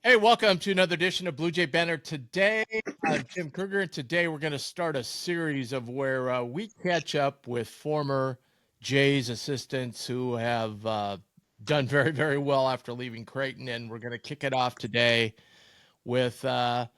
Hey, welcome to another edition of Blue Jay Banner. Today, I'm Jim Kruger, and today we're going to start a series of where we catch up with former Jays assistants who have done very, very well after leaving Creighton, and we're going to kick it off today with the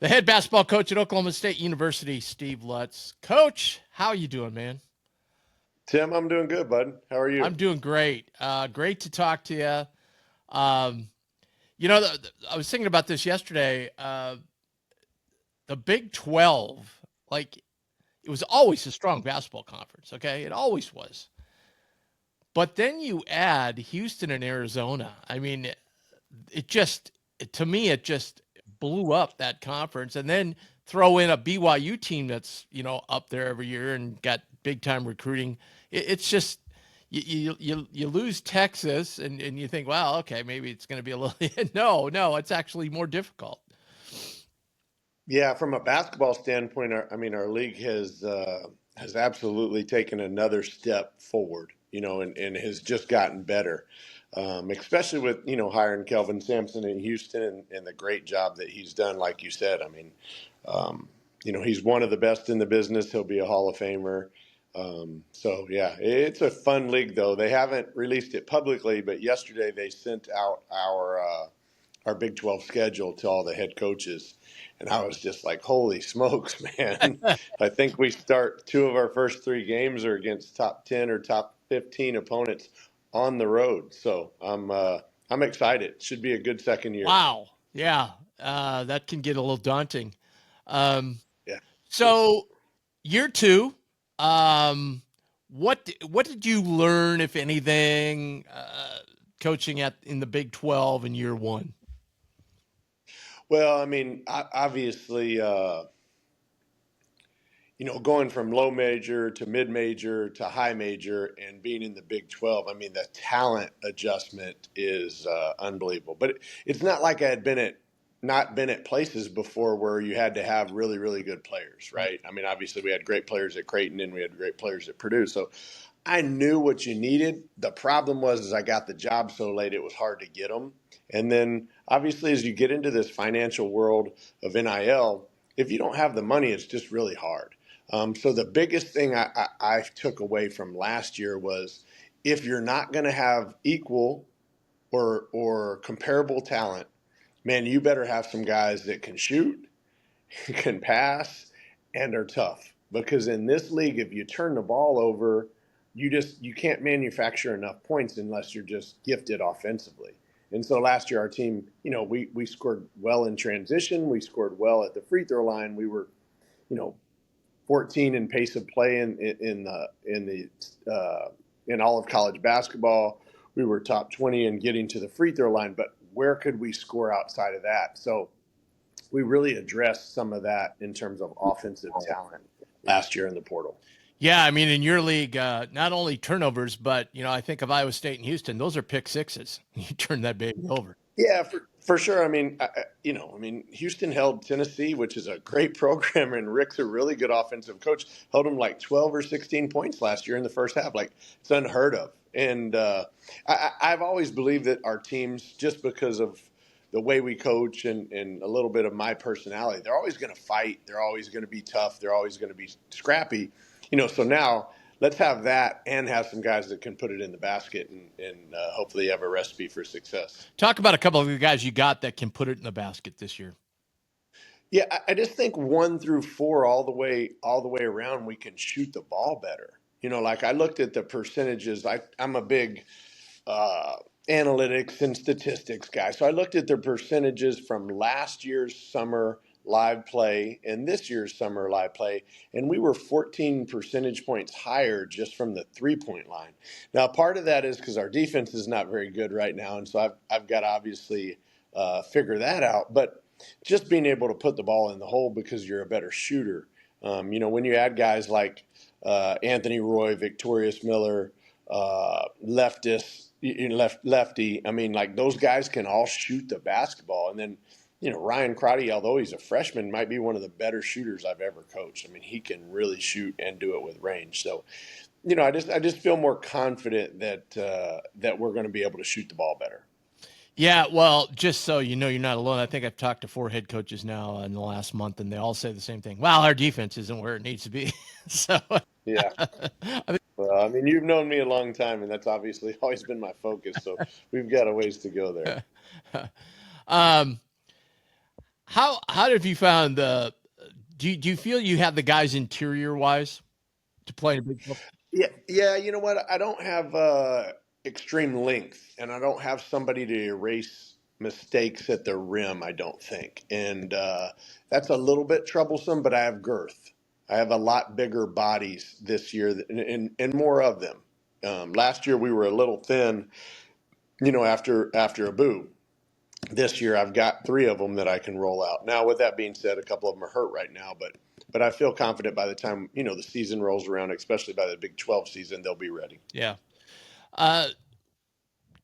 head basketball coach at Oklahoma State University, Steve Lutz. Coach, how you doing, man? Tim, I'm doing good, bud. How are you? I'm doing great. Great to talk to you. I was thinking about this yesterday. The Big 12, like, it was always a strong basketball conference, okay? It always was. But then you add Houston and Arizona. I mean, to me, it just blew up that conference. And then throw in a BYU team that's, up there every year and got big time recruiting. It's just, you lose Texas and you think, well, okay, maybe it's going to be a little, no, it's actually more difficult. Yeah, from a basketball standpoint, our league has absolutely taken another step forward, and has just gotten better, especially with hiring Kelvin Sampson in Houston and the great job that he's done. Like you said, he's one of the best in the business. He'll be a Hall of Famer. So yeah, it's a fun league though. They haven't released it publicly, but yesterday they sent out our Big 12 schedule to all the head coaches. And I was just like, holy smokes, man. I think we start two of our first three games are against top 10 or top 15 opponents on the road. So I'm excited. Should be a good second year. Wow. Yeah. That can get a little daunting. Um, Yeah. so year two, what did you learn, if anything, coaching in the Big 12 in year one? Well, obviously, going from low major to mid major to high major and being in the Big 12, the talent adjustment is unbelievable. But it's not like I had not been at places before where you had to have really, really good players, right? Obviously we had great players at Creighton and we had great players at Purdue. So I knew what you needed. The problem was I got the job so late, it was hard to get them. And then obviously as you get into this financial world of NIL, if you don't have the money, it's just really hard. So the biggest thing I took away from last year was if you're not going to have equal or comparable talent, man, you better have some guys that can shoot, can pass, and are tough. Because in this league, if you turn the ball over, you can't manufacture enough points unless you're just gifted offensively. And so last year, our team, we scored well in transition. We scored well at the free throw line. We were, 14 in pace of play in all of college basketball. We were top 20 in getting to the free throw line, but where could we score outside of that? So we really addressed some of that in terms of offensive talent last year in the portal. Yeah, in your league, not only turnovers, but I think of Iowa State and Houston; those are pick sixes. You turn that baby over. Yeah, for sure. Houston held Tennessee, which is a great program, and Rick's a really good offensive coach. Held them like 12 or 16 points last year in the first half. Like, it's unheard of. And I've always believed that our teams, just because of the way we coach and a little bit of my personality, they're always going to fight. They're always going to be tough. They're always going to be scrappy. So now let's have that and have some guys that can put it in the basket and hopefully have a recipe for success. Talk about a couple of the guys you got that can put it in the basket this year. Yeah, I just think 1 through 4 all the way around, we can shoot the ball better. Like I looked at the percentages. I'm a big analytics and statistics guy. So I looked at the percentages from last year's summer live play and this year's summer live play, and we were 14 percentage points higher just from the 3-point line. Now, part of that is because our defense is not very good right now, and so I've got to obviously figure that out. But just being able to put the ball in the hole because you're a better shooter. When you add guys like Anthony Roy, Victorious Miller, lefty. Those guys can all shoot the basketball. And then, Ryan Crotty, although he's a freshman, might be one of the better shooters I've ever coached. He can really shoot and do it with range. So, I just feel more confident that we're going to be able to shoot the ball better. Yeah, well, just so you know, you're not alone. I think I've talked to 4 head coaches now in the last month, and they all say the same thing. Well, our defense isn't where it needs to be. So, Yeah. I Well, I mean, you've known me a long time, and that's obviously always been my focus. So we've got a ways to go there. mean, um, how have you found the? Do you feel you have the guys interior wise to play in a Big 12? Yeah, yeah. You know what? I don't have extreme length, and I don't have somebody to erase mistakes at the rim. I don't think, and that's a little bit troublesome. But I have girth. I have a lot bigger bodies this year, and more of them. Last year we were a little thin, after Abu. This year I've got 3 of them that I can roll out. Now, with that being said, a couple of them are hurt right now, but I feel confident by the time the season rolls around, especially by the Big 12 season, they'll be ready. Yeah. Uh,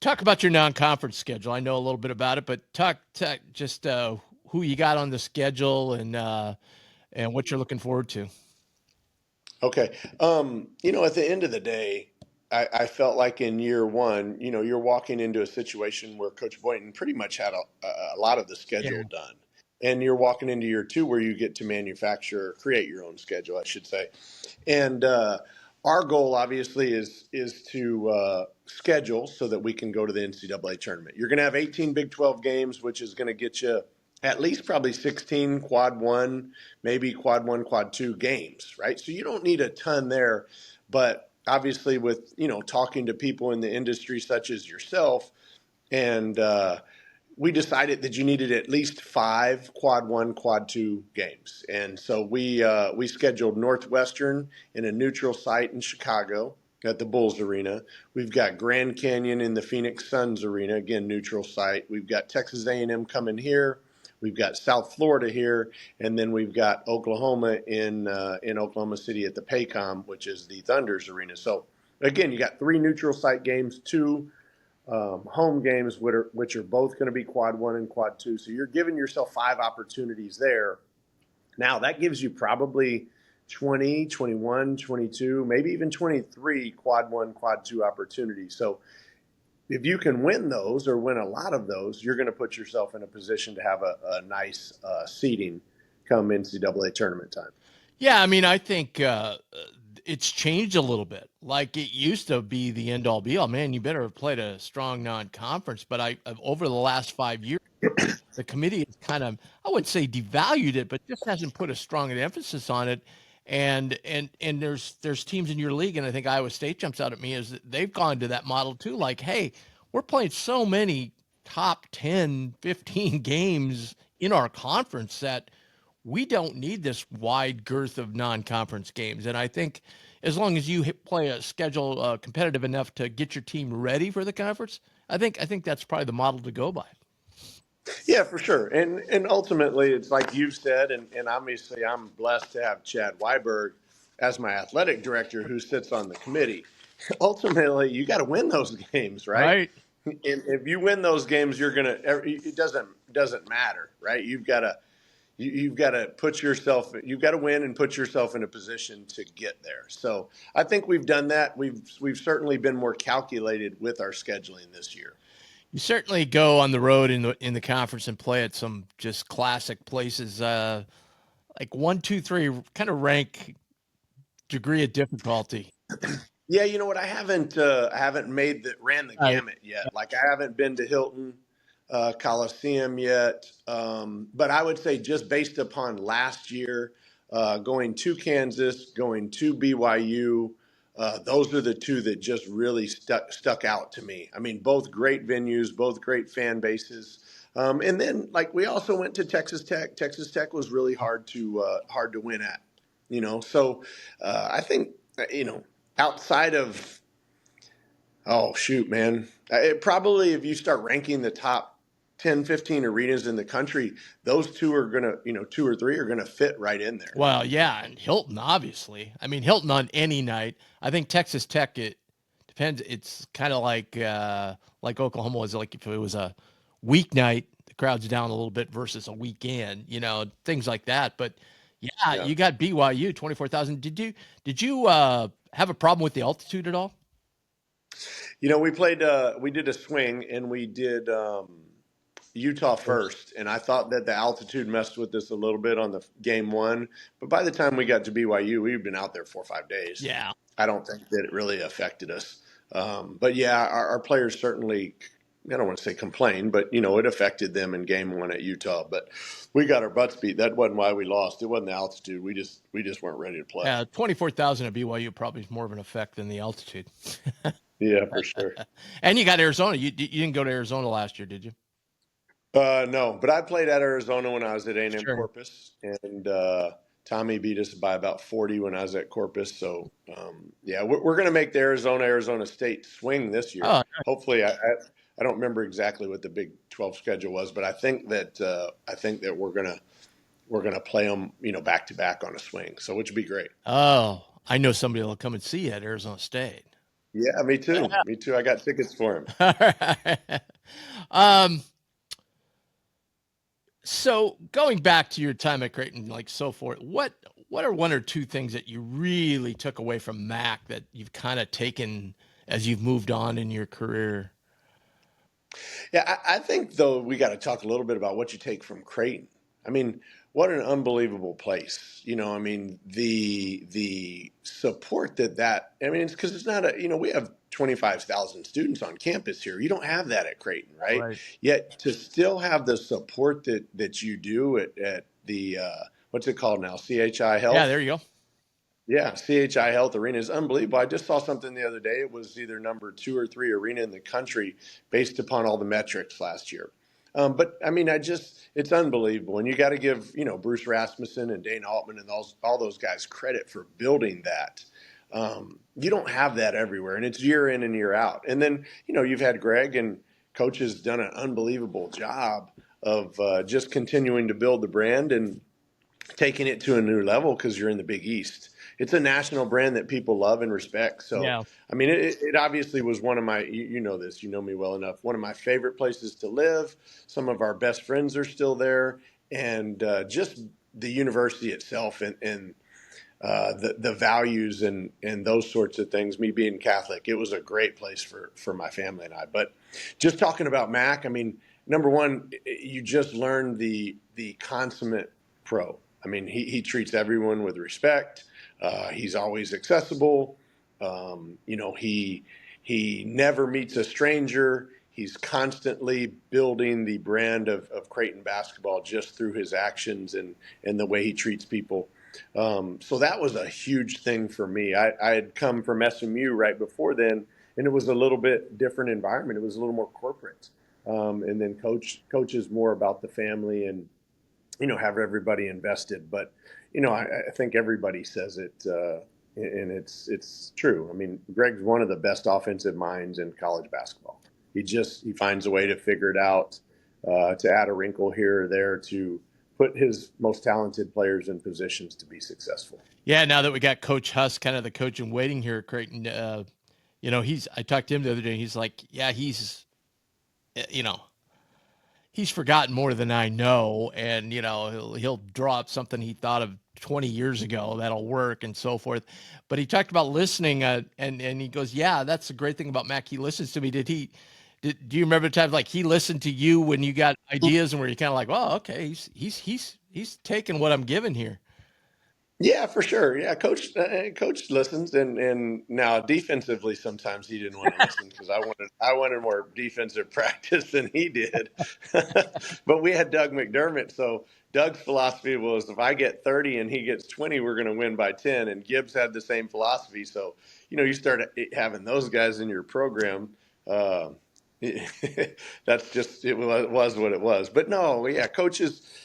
Talk about your non-conference schedule. I know a little bit about it, but talk just who you got on the schedule and what you're looking forward to. Okay. At the end of the day, I felt like in year one, you're walking into a situation where Coach Boynton pretty much had a lot of the Yeah. schedule done. And you're walking into year two where you get to create your own schedule, I should say. And our goal, obviously, is to schedule so that we can go to the NCAA tournament. You're going to have 18 Big 12 games, which is going to get you at least probably 16 quad one, maybe quad one, quad two games, right? So you don't need a ton there. But obviously, with talking to people in the industry such as yourself, and we decided that you needed at least 5 quad one, quad two games, and so we scheduled Northwestern in a neutral site in Chicago at the Bulls Arena. We've got Grand Canyon in the Phoenix Suns Arena, again neutral site. We've got Texas A&M coming here. We've got South Florida here, and then we've got Oklahoma in Oklahoma City at the Paycom, which is the Thunder's arena. So again, you got 3 neutral site games, 2 home games, which are both going to be quad one and quad two. So you're giving yourself 5 opportunities there. Now that gives you probably 20, 21, 22, maybe even 23 quad one, quad two opportunities. So if you can win those or win a lot of those, you're going to put yourself in a position to have a nice seeding come NCAA tournament time. Yeah, I mean, I think it's changed a little bit. Like it used to be the end all be all. Man, you better have played a strong non-conference. But over the last 5 years, the committee has kind of, I wouldn't say devalued it, but just hasn't put a strong emphasis on it. And there's teams in your league, and I think Iowa State jumps out at me is that they've gone to that model too. Like, hey, we're playing so many top 10, 15 games in our conference that we don't need this wide girth of non-conference games. And I think as long as you play a schedule competitive enough to get your team ready for the conference, I think that's probably the model to go by. Yeah, for sure. And ultimately, it's like you've said, and obviously I'm blessed to have Chad Weiberg as my athletic director who sits on the committee. Ultimately, you got to win those games, right? Right. And if you win those games, you're gonna. It doesn't matter, right? You've got to put yourself. You've got to win and put yourself in a position to get there. So I think we've done that. We've certainly been more calculated with our scheduling this year. You certainly go on the road in the conference and play at some just classic places. Like 1, 2, 3, kind of rank degree of difficulty. Yeah, you know what? I haven't ran the gamut yet. Like I haven't been to Hilton Coliseum yet, but I would say just based upon last year, going to Kansas, going to BYU, those are the 2 that just really stuck out to me. I mean, both great venues, both great fan bases. And then, like, we also went to Texas Tech. Texas Tech was really hard to win at, So I think, outside of, oh shoot, man, it probably if you start ranking the top 10, 15 arenas in the country, those 2 are gonna, 2 or 3 are gonna fit right in there. Well, yeah, and Hilton, obviously. I mean, Hilton on any night. I think Texas Tech, it depends. It's kind of like Oklahoma was, like if it was a weeknight, the crowd's down a little bit versus a weekend, things like that. But yeah. You got BYU 24,000. Did you have a problem with the altitude at all? We did a swing and we did Utah first, and I thought that the altitude messed with us a little bit on the game one. But by the time we got to BYU, we'd been out there 4 or 5 days. Yeah. I don't think that it really affected us. But yeah, our players certainly, I don't want to say complain, but it affected them in game one at Utah. But we got our butts beat. That wasn't why we lost. It wasn't the altitude. We just weren't ready to play. 24,000 at BYU probably is more of an effect than the altitude. Yeah, for sure. And you got Arizona. You didn't go to Arizona last year, did you? No, but I played at Arizona when I was at A&M Sure. Corpus, and Tommy beat us by about 40 when I was at Corpus. So, yeah, we're going to make the Arizona State swing this year. Oh, Hopefully, I don't remember exactly what the Big 12 schedule was, but I think that we're gonna play them, back to back on a swing. So, which would be great. Oh, I know somebody will come and see you at Arizona State. Yeah, me too. Me too. I got tickets for him. All right. So going back to your time at Creighton, like so forth, what are one or two things that you really took away from Mac that you've kind of taken as you've moved on in your career? Yeah, I think though we got to talk a little bit about what you take from Creighton. I mean, what an unbelievable place. I mean, the support that I mean, it's because it's not we have 25,000 students on campus here. You don't have that at Creighton, right? Right. Yet to still have the support that you do at the what's it called now? CHI Health. Yeah, there you go. Yeah, CHI Health Arena is unbelievable. I just saw something the other day. It was either number 2 or 3 arena in the country based upon all the metrics last year. But I mean, it's unbelievable. And you got to give, Bruce Rasmussen and Dane Altman and all those guys credit for building that. You don't have that everywhere, and it's year in and year out. And then, you've had Greg and Coach has done an unbelievable job of just continuing to build the brand and taking it to a new level because you're in the Big East. It's a national brand that people love and respect. So, Yeah. I mean, it obviously was one of my, you know this, you know me well enough, one of my favorite places to live. Some of our best friends are still there. And just the university itself and the values and those sorts of things, me being Catholic, it was a great place for my family and I. But just talking about Mac, I mean, number one, you just learn the consummate pro. I mean, he treats everyone with respect. He's always accessible. He never meets a stranger. He's constantly building the brand of Creighton basketball just through his actions and the way he treats people. So that was a huge thing for me. I had come from SMU right before then, and it was a little bit different environment. It was a little more corporate. And then coach is more about the family and, have everybody invested. But, I think everybody says it, and it's true. I mean, Greg's one of the best offensive minds in college basketball. He finds a way to figure it out, to add a wrinkle here or there to put his most talented players in positions to be successful. Yeah, now that we got Coach Huss, kind of the coach in waiting here at Creighton, I talked to him the other day. He's like, yeah, he's forgotten more than I know. And, he'll draw up something he thought of 20 years ago that'll work and so forth. But he talked about listening and he goes, yeah, that's the great thing about Mac. He listens to me. Do you remember the times like he listened to you when you got ideas and where you kind of like, well, okay, he's taking what I'm giving here. Yeah, for sure. Yeah, coach listens, and now defensively, sometimes he didn't want to listen because I wanted more defensive practice than he did. But we had Doug McDermott, so Doug's philosophy was if I get 30 and he gets 20, we're going to win by 10. And Gibbs had the same philosophy. So you start having those guys in your program. That's just it was what it was. But no, yeah,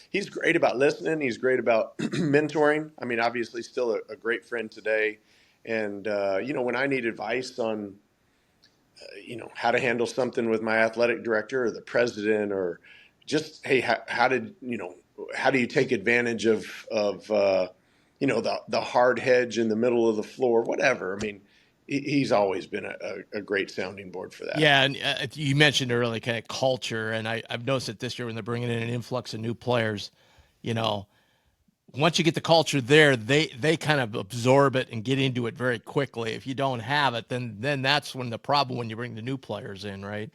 he's great about listening. He's great about mentoring. I mean, obviously, still a great friend today. And when I need advice on how to handle something with my athletic director or the president, or just hey, how do you take advantage of the hard hedge in the middle of the floor, whatever. I mean, he's always been a great sounding board for that. Yeah, and you mentioned earlier kind of culture, and I've noticed that this year when they're bringing in an influx of new players, once you get the culture there, they kind of absorb it and get into it very quickly. If you don't have it, then that's when the problem when you bring the new players in, right?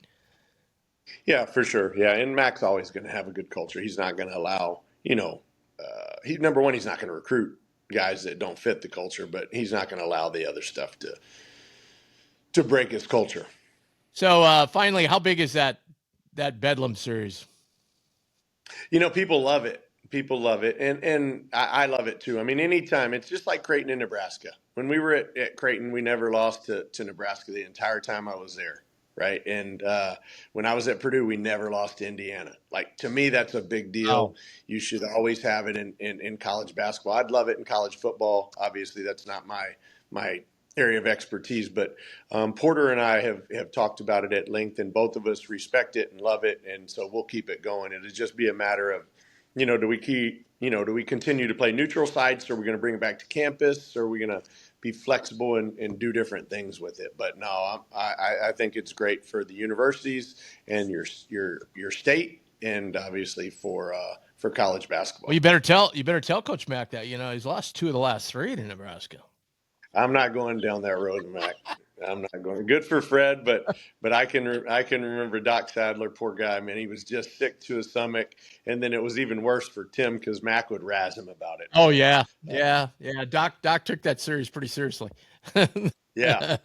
Yeah, for sure. Yeah, and Mac's always going to have a good culture. He's not going to allow, he number one, he's not going to recruit guys that don't fit the culture, but he's not going to allow the other stuff to break his culture. So finally, how big is that Bedlam series? People love it. People love it, and I love it too. I mean, anytime it's just like Creighton in Nebraska. When we were at Creighton, we never lost to Nebraska the entire time I was there, right? And when I was at Purdue, we never lost to Indiana. Like, to me, that's a big deal. Oh. You should always have it in college basketball. I'd love it in college football. Obviously, that's not my area of expertise, but Porter and I have talked about it at length, and both of us respect it and love it, and so we'll keep it going. It'll just be a matter of, do we continue to play neutral sites, or are we going to bring it back to campus, or are we going to be flexible and do different things with it? But no, I think it's great for the universities and your state, and obviously for college basketball. Well, you better tell Coach Mack that he's lost 2 of the last 3 to Nebraska. I'm not going down that road, Mac. I'm not going. Good for Fred, but I can remember Doc Sadler, poor guy, man. He was just sick to his stomach, and then it was even worse for Tim because Mac would razz him about it. Oh yeah. Doc took that series pretty seriously. Yeah.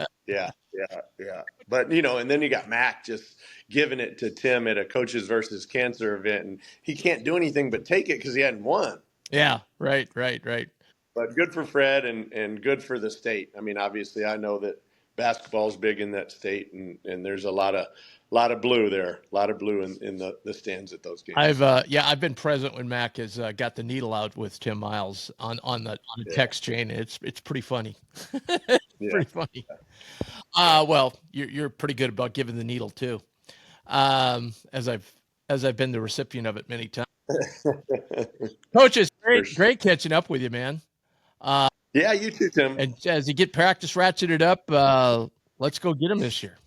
But and then you got Mac just giving it to Tim at a Coaches versus Cancer event, and he can't do anything but take it because he hadn't won. Yeah, right. But good for Fred and good for the state. I mean, obviously, I know that basketball is big in that state, and there's a lot of blue there, a lot of blue in the stands at those games. I've been present when Mac has got the needle out with Tim Miles on the text chain. It's pretty funny. Pretty funny. Well, you're pretty good about giving the needle too, as I've been the recipient of it many times. Coach, it's great catching up with you, man. Yeah, you too, Tim. And as you get practice ratcheted up, let's go get him this year.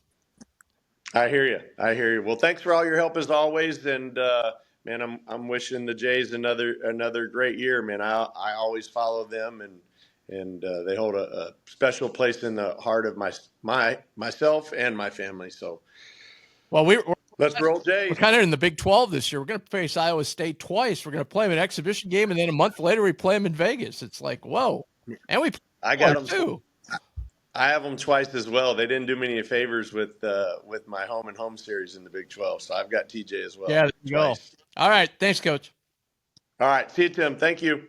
I hear you. Well, thanks for all your help as always. And man, I'm wishing the Jays another great year, man. I always follow them, and they hold a special place in the heart of myself and my family. So, well, let's roll, Jays. We're kind of in the Big 12 this year. We're going to face Iowa State twice. We're going to play them an exhibition game, and then a month later we play them in Vegas. It's like, whoa. And I got them too. I have them twice as well. They didn't do me any favors with my home and home series in the Big 12, so I've got TJ as well. Yeah, there you go. All right, thanks, Coach. All right, see you, Tim. Thank you.